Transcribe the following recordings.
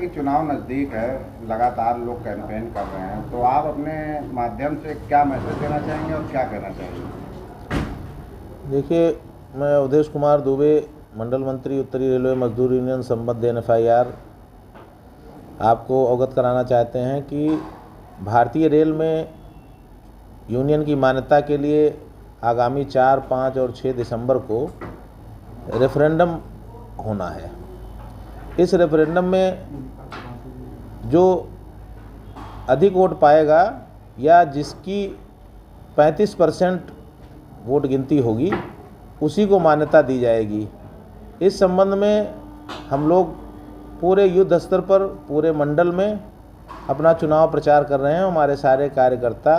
कि चुनाव नज़दीक है, लगातार लोग कैंपेन कर रहे हैं, तो आप अपने माध्यम से क्या मैसेज देना चाहेंगे और क्या कहना चाहेंगे? देखिए, मैं अवधेश कुमार दुबे, मंडल मंत्री उत्तरी रेलवे मजदूर यूनियन संबद्ध NFIR आपको अवगत कराना चाहते हैं कि भारतीय रेल में यूनियन की मान्यता के लिए आगामी 4, 5 और 6 दिसंबर को रेफरेंडम होना है। इस रेफरेंडम में जो अधिक वोट पाएगा या जिसकी 35% वोट गिनती होगी उसी को मान्यता दी जाएगी। इस संबंध में हम लोग पूरे युद्ध स्तर पर पूरे मंडल में अपना चुनाव प्रचार कर रहे हैं। हमारे सारे कार्यकर्ता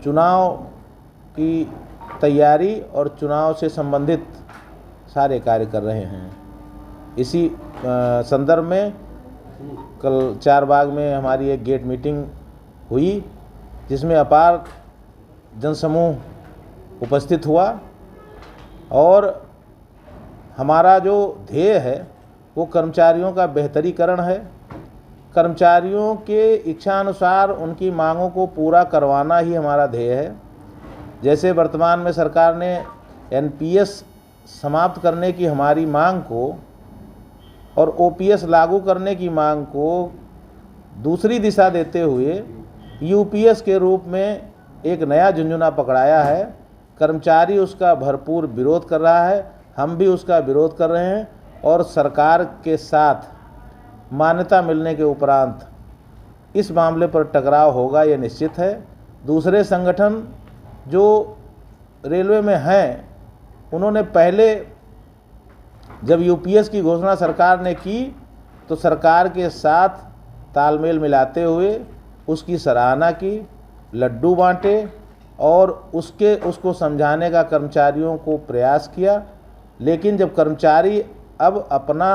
चुनाव की तैयारी और चुनाव से संबंधित सारे कार्य कर रहे हैं। इसी संदर्भ में कल चारबाग में हमारी एक गेट मीटिंग हुई जिसमें अपार जनसमूह उपस्थित हुआ और हमारा जो ध्येय है वो कर्मचारियों का बेहतरीकरण है। कर्मचारियों के इच्छानुसार उनकी मांगों को पूरा करवाना ही हमारा ध्येय है। जैसे वर्तमान में सरकार ने NPS समाप्त करने की हमारी मांग को और OPS लागू करने की मांग को दूसरी दिशा देते हुए UPS के रूप में एक नया झुंझुना पकड़ाया है। कर्मचारी उसका भरपूर विरोध कर रहा है, हम भी उसका विरोध कर रहे हैं और सरकार के साथ मान्यता मिलने के उपरांत इस मामले पर टकराव होगा, ये निश्चित है। दूसरे संगठन जो रेलवे में हैं उन्होंने पहले जब UPS की घोषणा सरकार ने की तो सरकार के साथ तालमेल मिलाते हुए उसकी सराहना की, लड्डू बांटे और उसको समझाने का कर्मचारियों को प्रयास किया। लेकिन जब कर्मचारी अब अपना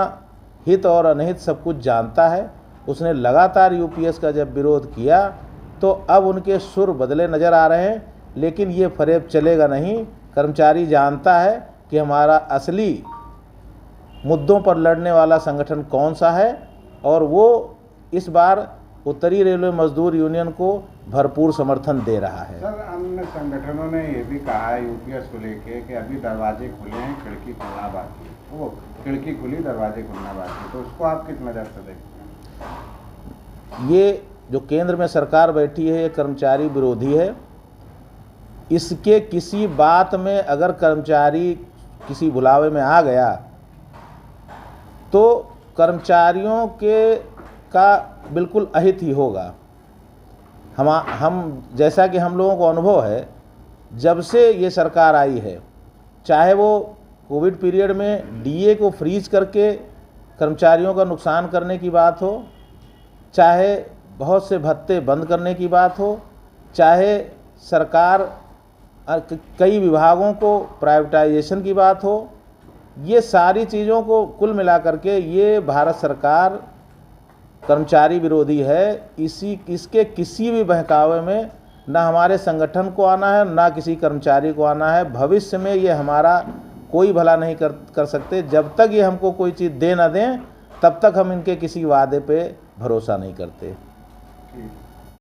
हित और अनहित सब कुछ जानता है, उसने लगातार UPS का जब विरोध किया तो अब उनके सुर बदले नज़र आ रहे हैं। लेकिन ये फरेब चलेगा नहीं। कर्मचारी जानता है कि हमारा असली मुद्दों पर लड़ने वाला संगठन कौन सा है और वो इस बार उत्तरी रेलवे मजदूर यूनियन को भरपूर समर्थन दे रहा है। सर, अन्य संगठनों ने ये भी कहा है UPS को लेके कि अभी दरवाजे खुले हैं, खिड़की खुलना बाकी है। वो खिड़की खुली, दरवाजे खुलना बाकी है, तो उसको आप किस नज़र से देखते हैं? ये जो केंद्र में सरकार बैठी है ये कर्मचारी विरोधी है। इसके किसी बात में अगर कर्मचारी किसी बुलावे में आ गया तो कर्मचारियों का बिल्कुल अहित ही होगा। हम जैसा कि हम लोगों को अनुभव है जब से ये सरकार आई है, चाहे वो कोविड पीरियड में DA को फ्रीज करके कर्मचारियों का नुकसान करने की बात हो, चाहे बहुत से भत्ते बंद करने की बात हो, चाहे सरकार कई विभागों को प्राइवेटाइजेशन की बात हो, ये सारी चीज़ों को कुल मिलाकर के ये भारत सरकार कर्मचारी विरोधी है। इसके किसी भी बहकावे में ना हमारे संगठन को आना है, ना किसी कर्मचारी को आना है। भविष्य में ये हमारा कोई भला नहीं कर सकते। जब तक ये हमको कोई चीज़ दे ना दें तब तक हम इनके किसी वादे पे भरोसा नहीं करते।